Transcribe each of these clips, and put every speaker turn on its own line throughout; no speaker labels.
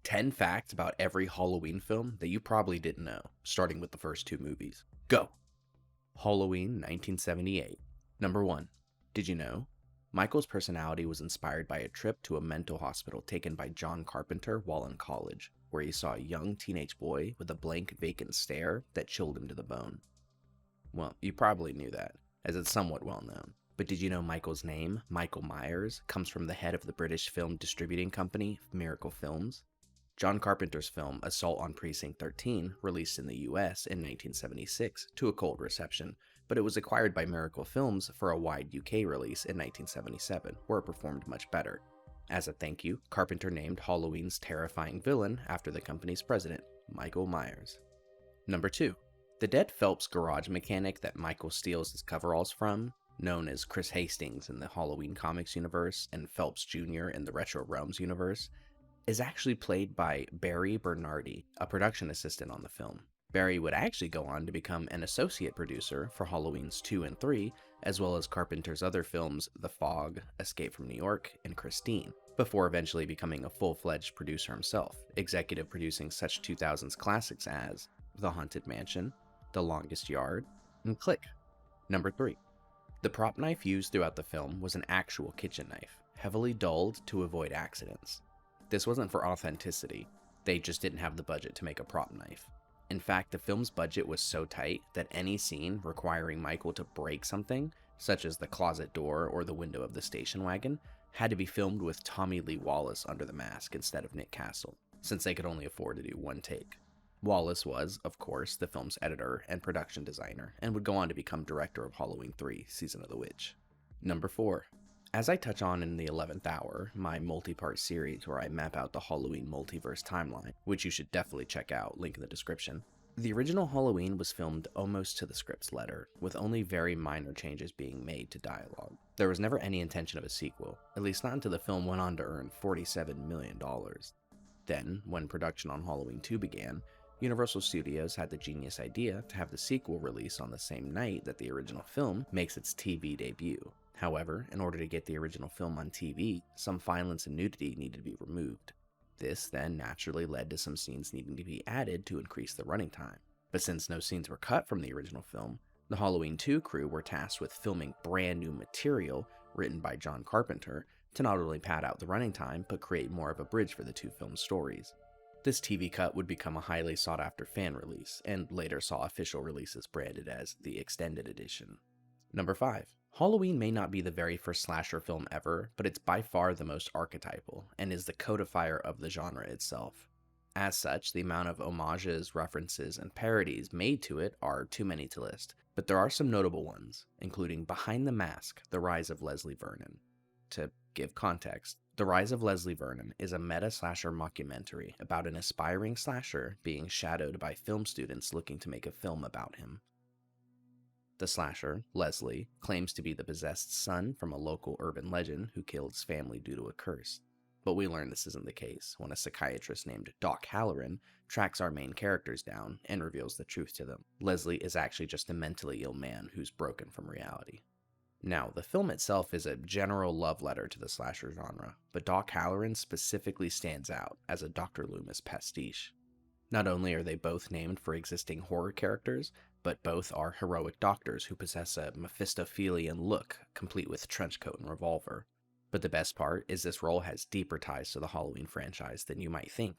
10 facts about every Halloween film that you probably didn't know, starting with the first two movies. Go! Halloween 1978. Number 1. Did you know? Michael's personality was inspired by a trip to a mental hospital taken by John Carpenter while in college, where he saw a young teenage boy with a blank, vacant stare that chilled him to the bone. Well, you probably knew that, as it's somewhat well known. But did you know Michael's name, Michael Myers, comes from the head of the British film distributing company, Miracle Films? John Carpenter's film Assault on Precinct 13 released in the US in 1976 to a cold reception, but it was acquired by Miracle Films for a wide UK release in 1977, where it performed much better. As a thank you, Carpenter named Halloween's terrifying villain after the company's president, Michael Myers. Number 2. The dead Phelps garage mechanic that Michael steals his coveralls from, known as Chris Hastings in the Halloween comics universe and Phelps Jr. in the Retro Realms universe, is actually played by Barry Bernardi, a production assistant on the film. Barry would actually go on to become an associate producer for Halloween's 2 and 3, as well as Carpenter's other films The Fog, Escape from New York, and Christine, before eventually becoming a full-fledged producer himself, executive producing such 2000s classics as The Haunted Mansion, The Longest Yard, and Click. Number 3. The prop knife used throughout the film was an actual kitchen knife, heavily dulled to avoid accidents. This wasn't for authenticity, they just didn't have the budget to make a prop knife. In fact, the film's budget was so tight that any scene requiring Michael to break something, such as the closet door or the window of the station wagon, had to be filmed with Tommy Lee Wallace under the mask instead of Nick Castle, since they could only afford to do one take. Wallace was, of course, the film's editor and production designer, and would go on to become director of Halloween 3, Season of the Witch. Number 4. As I touch on in the 11th Hour, my multi-part series where I map out the Halloween multiverse timeline, which you should definitely check out, link in the description, the original Halloween was filmed almost to the script's letter, with only very minor changes being made to dialogue. There was never any intention of a sequel, at least not until the film went on to earn $47 million. Then, when production on Halloween 2 began, Universal Studios had the genius idea to have the sequel release on the same night that the original film makes its TV debut. However, in order to get the original film on TV, some violence and nudity needed to be removed. This then naturally led to some scenes needing to be added to increase the running time. But since no scenes were cut from the original film, the Halloween 2 crew were tasked with filming brand new material written by John Carpenter to not only pad out the running time, but create more of a bridge for the two film stories. This TV cut would become a highly sought after fan release, and later saw official releases branded as the Extended Edition. Number 5. Halloween may not be the very first slasher film ever, but it's by far the most archetypal, and is the codifier of the genre itself. As such, the amount of homages, references, and parodies made to it are too many to list, but there are some notable ones, including Behind the Mask, The Rise of Leslie Vernon. To give context, The Rise of Leslie Vernon is a meta-slasher mockumentary about an aspiring slasher being shadowed by film students looking to make a film about him. The slasher, Leslie, claims to be the possessed son from a local urban legend who killed his family due to a curse. But we learn this isn't the case when a psychiatrist named Doc Halloran tracks our main characters down and reveals the truth to them. Leslie is actually just a mentally ill man who's broken from reality. Now, the film itself is a general love letter to the slasher genre, but Doc Halloran specifically stands out as a Dr. Loomis pastiche. Not only are they both named for existing horror characters, but both are heroic doctors who possess a Mephistophelian look, complete with trench coat and revolver. But the best part is this role has deeper ties to the Halloween franchise than you might think.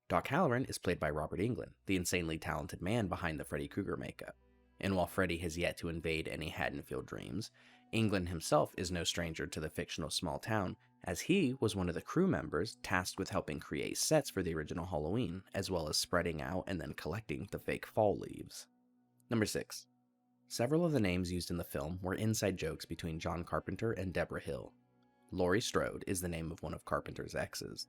Doc Halloran is played by Robert Englund, the insanely talented man behind the Freddy Krueger makeup. And while Freddy has yet to invade any Haddonfield dreams, Englund himself is no stranger to the fictional small town, as he was one of the crew members tasked with helping create sets for the original Halloween, as well as spreading out and then collecting the fake fall leaves. Number 6. Several of the names used in the film were inside jokes between John Carpenter and Deborah Hill. Laurie Strode is the name of one of Carpenter's exes.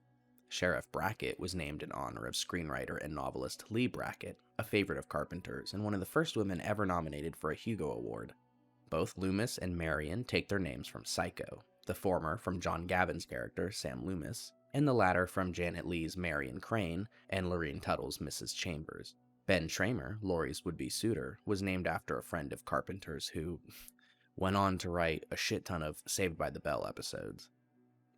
Sheriff Brackett was named in honor of screenwriter and novelist Lee Brackett, a favorite of Carpenter's and one of the first women ever nominated for a Hugo Award. Both Loomis and Marion take their names from Psycho, the former from John Gavin's character, Sam Loomis, and the latter from Janet Leigh's Marion Crane and Lorene Tuttle's Mrs. Chambers. Ben Tramer, Laurie's would-be suitor, was named after a friend of Carpenter's who went on to write a shit ton of Saved by the Bell episodes.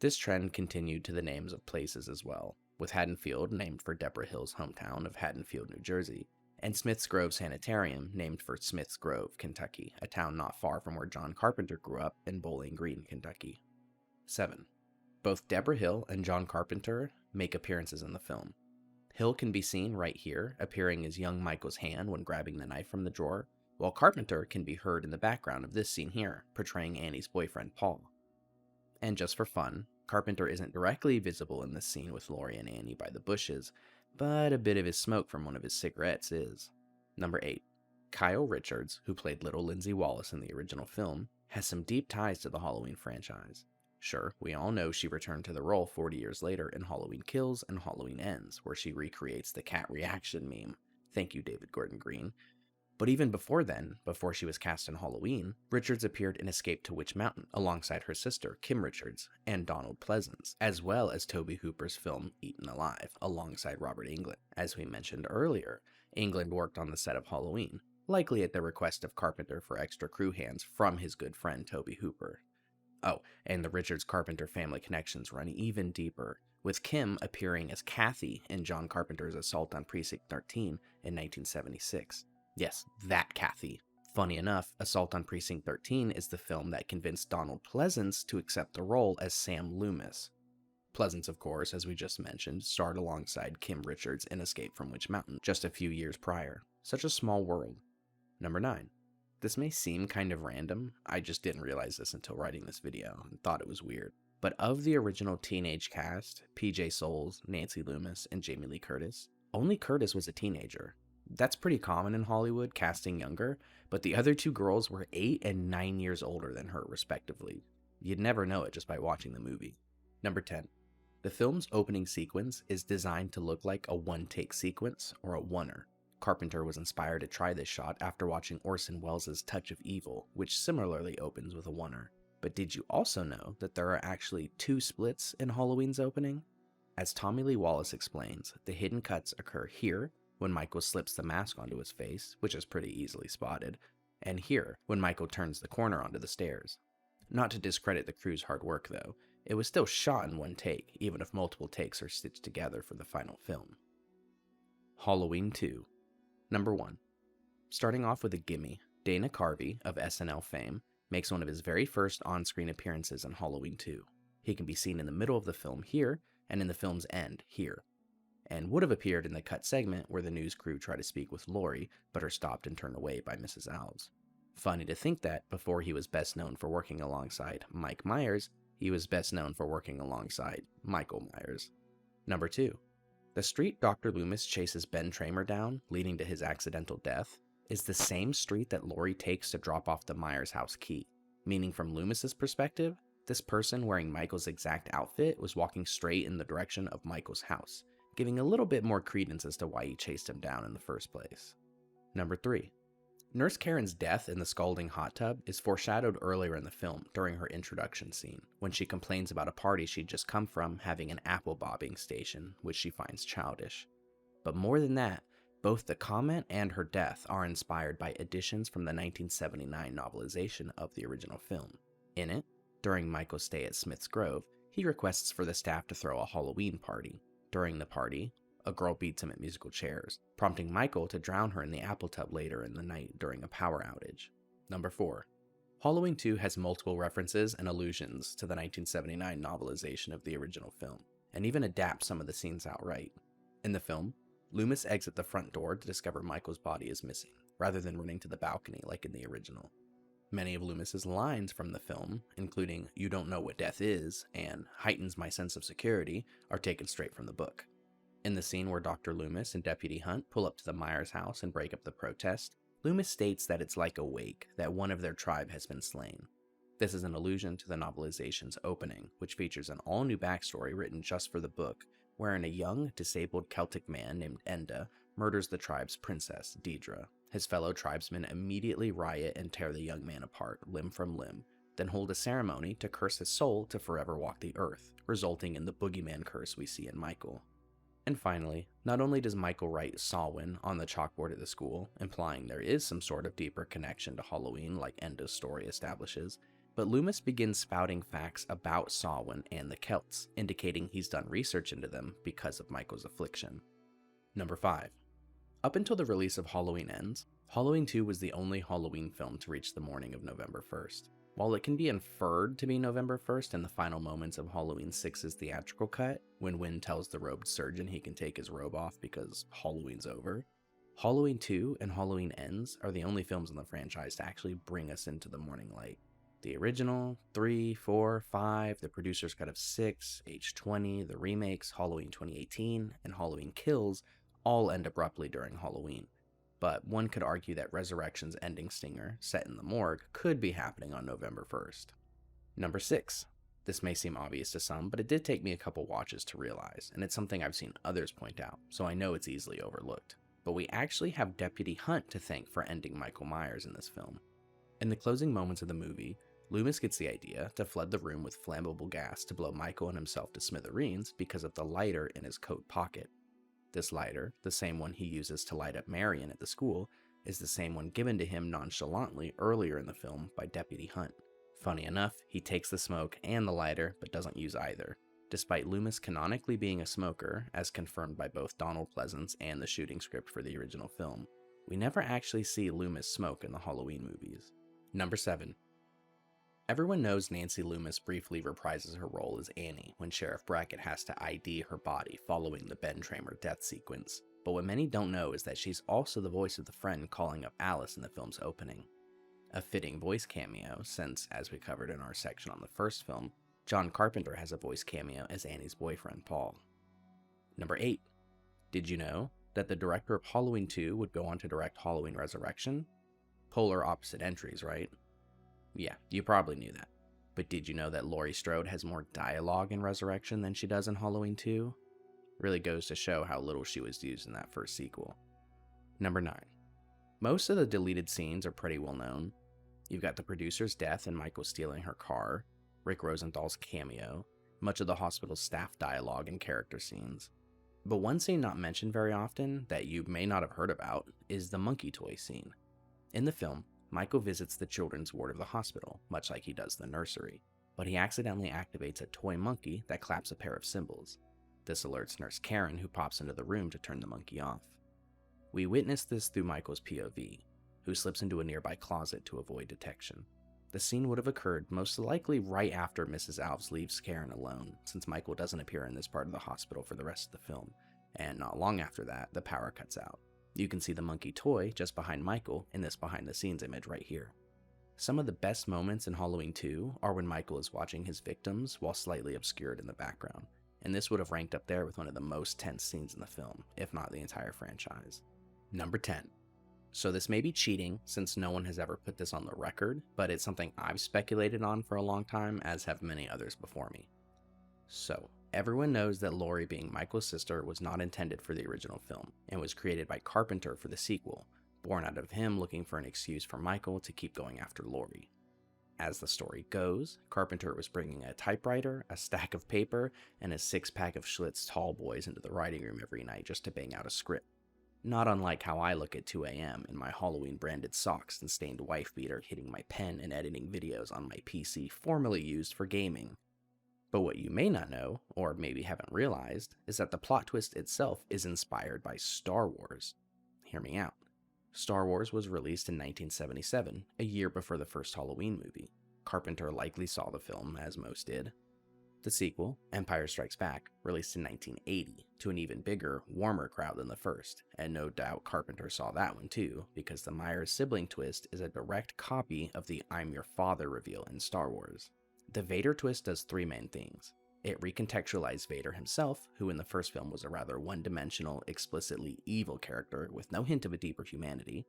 This trend continued to the names of places as well. with Haddonfield named for Deborah Hill's hometown of Haddonfield, New Jersey, and Smith's Grove Sanitarium named for Smith's Grove, Kentucky, a town not far from where John Carpenter grew up in Bowling Green, Kentucky. 7. Both Deborah Hill and John Carpenter make appearances in the film. Hill can be seen right here, appearing as young Michael's hand when grabbing the knife from the drawer, while Carpenter can be heard in the background of this scene here, portraying Annie's boyfriend Paul. And just for fun, Carpenter isn't directly visible in this scene with Laurie and Annie by the bushes, but a bit of his smoke from one of his cigarettes is. Number 8. Kyle Richards, who played little Lindsay Wallace in the original film, has some deep ties to the Halloween franchise. Sure, we all know she returned to the role 40 years later in Halloween Kills and Halloween Ends, where she recreates the cat reaction meme. Thank you, David Gordon Green. But even before then, before she was cast in Halloween, Richards appeared in Escape to Witch Mountain alongside her sister, Kim Richards, and Donald Pleasance, as well as Tobe Hooper's film Eaten Alive, alongside Robert Englund. As we mentioned earlier, Englund worked on the set of Halloween, likely at the request of Carpenter for extra crew hands from his good friend Tobe Hooper. Oh, and the Richards-Carpenter family connections run even deeper, with Kim appearing as Kathy in John Carpenter's Assault on Precinct 13 in 1976. Yes, that Kathy. Funny enough, Assault on Precinct 13 is the film that convinced Donald Pleasance to accept the role as Sam Loomis. Pleasance, of course, as we just mentioned, starred alongside Kim Richards in Escape from Witch Mountain just a few years prior. Such a small world. Number 9. This may seem kind of random, I just didn't realize this until writing this video and thought it was weird. But of the original teenage cast, PJ Soles, Nancy Loomis, and Jamie Lee Curtis, only Curtis was a teenager. That's pretty common in Hollywood, casting younger, but the other two girls were 8 and 9 years older than her, respectively. You'd never know it just by watching the movie. Number 10. The film's opening sequence is designed to look like a one-take sequence, or a oneer. Carpenter was inspired to try this shot after watching Orson Welles' Touch of Evil, which similarly opens with a oneer. But did you also know that there are actually 2 splits in Halloween's opening? As Tommy Lee Wallace explains, the hidden cuts occur here, when Michael slips the mask onto his face, which is pretty easily spotted, and here, when Michael turns the corner onto the stairs. Not to discredit the crew's hard work, though, it was still shot in one take, even if multiple takes are stitched together for the final film. Halloween 2. Number 1. Starting off with a gimme, Dana Carvey, of SNL fame, makes one of his very first on-screen appearances in Halloween 2. He can be seen in the middle of the film here, and in the film's end here, and would have appeared in the cut segment where the news crew try to speak with Laurie, but are stopped and turned away by Mrs. Alves. Funny to think that, before he was best known for working alongside Mike Myers, he was best known for working alongside Michael Myers. Number 2. The street Dr. Loomis chases Ben Tramer down, leading to his accidental death, is the same street that Laurie takes to drop off the Myers house key, meaning from Loomis's perspective, this person wearing Michael's exact outfit was walking straight in the direction of Michael's house, giving a little bit more credence as to why he chased him down in the first place. Number 3. Nurse Karen's death in the scalding hot tub is foreshadowed earlier in the film during her introduction scene, when she complains about a party she'd just come from having an apple bobbing station, which she finds childish. But more than that, both the comment and her death are inspired by additions from the 1979 novelization of the original film. In it, during Michael's stay at Smith's Grove, he requests for the staff to throw a Halloween party. During the party, a girl beats him at musical chairs, prompting Michael to drown her in the apple tub later in the night during a power outage. Number 4. Halloween 2 has multiple references and allusions to the 1979 novelization of the original film, and even adapts some of the scenes outright. In the film, Loomis exits the front door to discover Michael's body is missing, rather than running to the balcony like in the original. Many of Loomis's lines from the film, including "You don't know what death is" and "heightens my sense of security," are taken straight from the book. In the scene where Dr. Loomis and Deputy Hunt pull up to the Myers house and break up the protest, Loomis states that it's like a wake, that one of their tribe has been slain. This is an allusion to the novelization's opening, which features an all-new backstory written just for the book, wherein a young, disabled Celtic man named Enda murders the tribe's princess, Deidre. His fellow tribesmen immediately riot and tear the young man apart, limb from limb, then hold a ceremony to curse his soul to forever walk the earth, resulting in the boogeyman curse we see in Michael. And finally, not only does Michael write Samhain on the chalkboard at the school, implying there is some sort of deeper connection to Halloween like Enda's story establishes, But Loomis begins spouting facts about Samhain and the Celts, indicating he's done research into them because of Michael's affliction. Number 5. Up until the release of Halloween Ends, Halloween 2 was the only Halloween film to reach the morning of November 1st. While it can be inferred to be November 1st in the final moments of Halloween 6's theatrical cut, when Wynn tells the robed surgeon he can take his robe off because Halloween's over, Halloween 2 and Halloween Ends are the only films in the franchise to actually bring us into the morning light. The original, 3, 4, 5, the producer's cut of 6, H20, the remakes, Halloween 2018, and Halloween Kills all end abruptly during Halloween. But one could argue that Resurrection's ending stinger, set in the morgue, could be happening on November 1st. Number 6. This may seem obvious to some, but it did take me a couple watches to realize, and it's something I've seen others point out, so I know it's easily overlooked. But we actually have Deputy Hunt to thank for ending Michael Myers in this film. In the closing moments of the movie, Loomis gets the idea to flood the room with flammable gas to blow Michael and himself to smithereens because of the lighter in his coat pocket. This lighter, the same one he uses to light up Marion at the school, is the same one given to him nonchalantly earlier in the film by Deputy Hunt. Funny enough, he takes the smoke and the lighter, but doesn't use either, despite Loomis canonically being a smoker, as confirmed by both Donald Pleasance and the shooting script for the original film. We never actually see Loomis smoke in the Halloween movies. Number 7. Everyone knows Nancy Loomis briefly reprises her role as Annie when Sheriff Brackett has to ID her body following the Ben Tramer death sequence, but what many don't know is that she's also the voice of the friend calling up Alice in the film's opening. A fitting voice cameo since, as we covered in our section on the first film, John Carpenter has a voice cameo as Annie's boyfriend, Paul. Number 8. Did you know that the director of Halloween 2 would go on to direct Halloween Resurrection? Polar opposite entries, right? Yeah, you probably knew that. But did you know that Laurie Strode has more dialogue in Resurrection than she does in Halloween 2? Really goes to show how little she was used in that first sequel. Number 9. Most of the deleted scenes are pretty well known. You've got the producer's death and Michael stealing her car, Rick Rosenthal's cameo, much of the hospital's staff dialogue and character scenes. But one scene not mentioned very often that you may not have heard about is the monkey toy scene. In the film, Michael visits the children's ward of the hospital, much like he does the nursery, but he accidentally activates a toy monkey that claps a pair of cymbals. This alerts Nurse Karen, who pops into the room to turn the monkey off. We witness this through Michael's POV, who slips into a nearby closet to avoid detection. The scene would have occurred most likely right after Mrs. Alves leaves Karen alone, since Michael doesn't appear in this part of the hospital for the rest of the film, and not long after that, the power cuts out. You can see the monkey toy just behind Michael in this behind-the-scenes image right here. Some of the best moments in Halloween 2 are when Michael is watching his victims while slightly obscured in the background, and this would have ranked up there with one of the most tense scenes in the film, if not the entire franchise. Number 10. So this may be cheating since no one has ever put this on the record, but it's something I've speculated on for a long time, as have many others before me. So, everyone knows that Laurie being Michael's sister was not intended for the original film, and was created by Carpenter for the sequel, born out of him looking for an excuse for Michael to keep going after Laurie. As the story goes, Carpenter was bringing a typewriter, a stack of paper, and a 6-pack of Schlitz tall boys into the writing room every night just to bang out a script. Not unlike how I look at 2 a.m. in my Halloween branded socks and stained wife beater hitting my pen and editing videos on my PC formerly used for gaming. But what you may not know, or maybe haven't realized, is that the plot twist itself is inspired by Star Wars. Hear me out. Star Wars was released in 1977, a year before the first Halloween movie. Carpenter likely saw the film, as most did. The sequel, Empire Strikes Back, released in 1980, to an even bigger, warmer crowd than the first, and no doubt Carpenter saw that one too, because the Myers sibling twist is a direct copy of the I'm Your Father reveal in Star Wars. The Vader twist does 3 main things. It recontextualized Vader himself, who in the first film was a rather one-dimensional, explicitly evil character with no hint of a deeper humanity.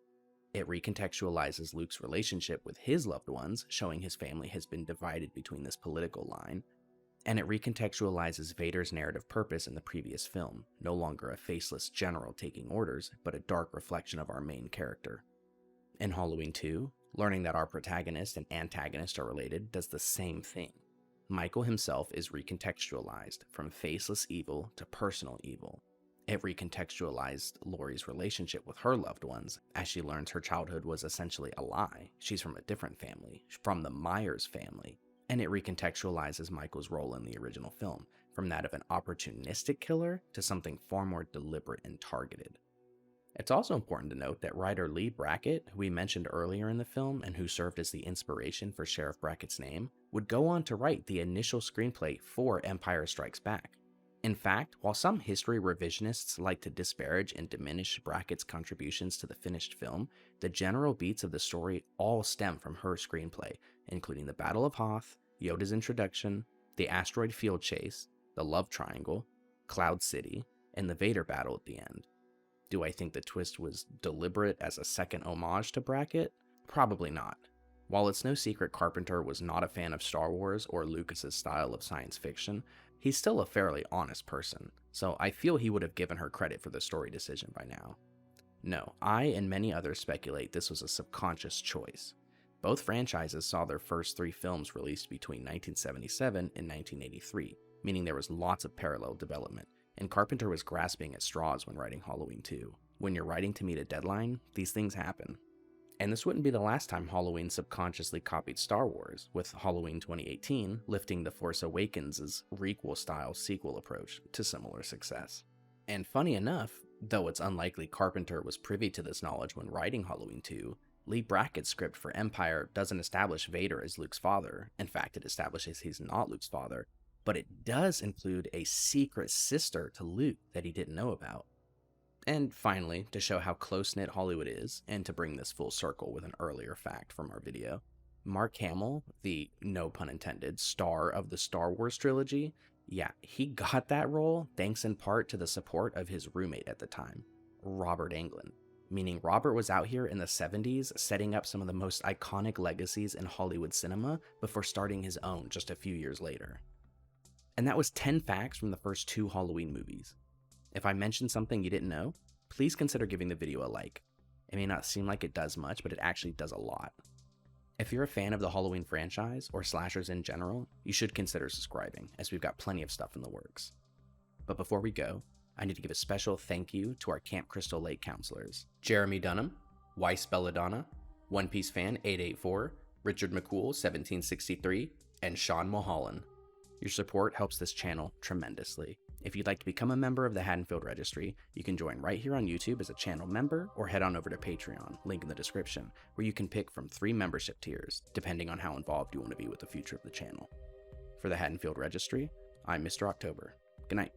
It recontextualizes Luke's relationship with his loved ones, showing his family has been divided between this political line. And it recontextualizes Vader's narrative purpose in the previous film, no longer a faceless general taking orders, but a dark reflection of our main character. In Halloween 2, learning that our protagonist and antagonist are related does the same thing. Michael himself is recontextualized from faceless evil to personal evil. It recontextualized Laurie's relationship with her loved ones as she learns her childhood was essentially a lie. She's from a different family, from the Myers family. And it recontextualizes Michael's role in the original film, from that of an opportunistic killer to something far more deliberate and targeted. It's also important to note that writer Lee Brackett, who we mentioned earlier in the film and who served as the inspiration for Sheriff Brackett's name, would go on to write the initial screenplay for Empire Strikes Back. In fact, while some history revisionists like to disparage and diminish Brackett's contributions to the finished film, the general beats of the story all stem from her screenplay, including the Battle of Hoth, Yoda's introduction, the asteroid field chase, the love triangle, Cloud City, and the Vader battle at the end. Do I think the twist was deliberate as a second homage to Brackett? Probably not. While it's no secret Carpenter was not a fan of Star Wars or Lucas's style of science fiction, he's still a fairly honest person, so I feel he would have given her credit for the story decision by now. No, I and many others speculate this was a subconscious choice. Both franchises saw their first 3 films released between 1977 and 1983, meaning there was lots of parallel development, and Carpenter was grasping at straws when writing Halloween 2. When you're writing to meet a deadline, these things happen. And this wouldn't be the last time Halloween subconsciously copied Star Wars, with Halloween 2018 lifting The Force Awakens' requel-style sequel approach to similar success. And funny enough, though it's unlikely Carpenter was privy to this knowledge when writing Halloween 2, Lee Brackett's script for Empire doesn't establish Vader as Luke's father. In fact, it establishes he's not Luke's father, but it does include a secret sister to Luke that he didn't know about. And finally, to show how close-knit Hollywood is, and to bring this full circle with an earlier fact from our video, Mark Hamill, the, no pun intended, star of the Star Wars trilogy, he got that role thanks in part to the support of his roommate at the time, Robert Englund. Meaning Robert was out here in the 70s setting up some of the most iconic legacies in Hollywood cinema before starting his own just a few years later. And that was 10 facts from the first 2 Halloween movies. If I mentioned something you didn't know, please consider giving the video a like. It may not seem like it does much, but it actually does a lot. If you're a fan of the Halloween franchise, or slashers in general, you should consider subscribing, as we've got plenty of stuff in the works. But before we go, I need to give a special thank you to our Camp Crystal Lake counselors: Jeremy Dunham, Weiss Belladonna, One Piece Fan 884, Richard McCool 1763, and Sean Mulholland. Your support helps this channel tremendously. If you'd like to become a member of the Haddonfield Registry, you can join right here on YouTube as a channel member, or head on over to Patreon, link in the description, where you can pick from 3 membership tiers, depending on how involved you want to be with the future of the channel. For the Haddonfield Registry, I'm Mr. October. Good night.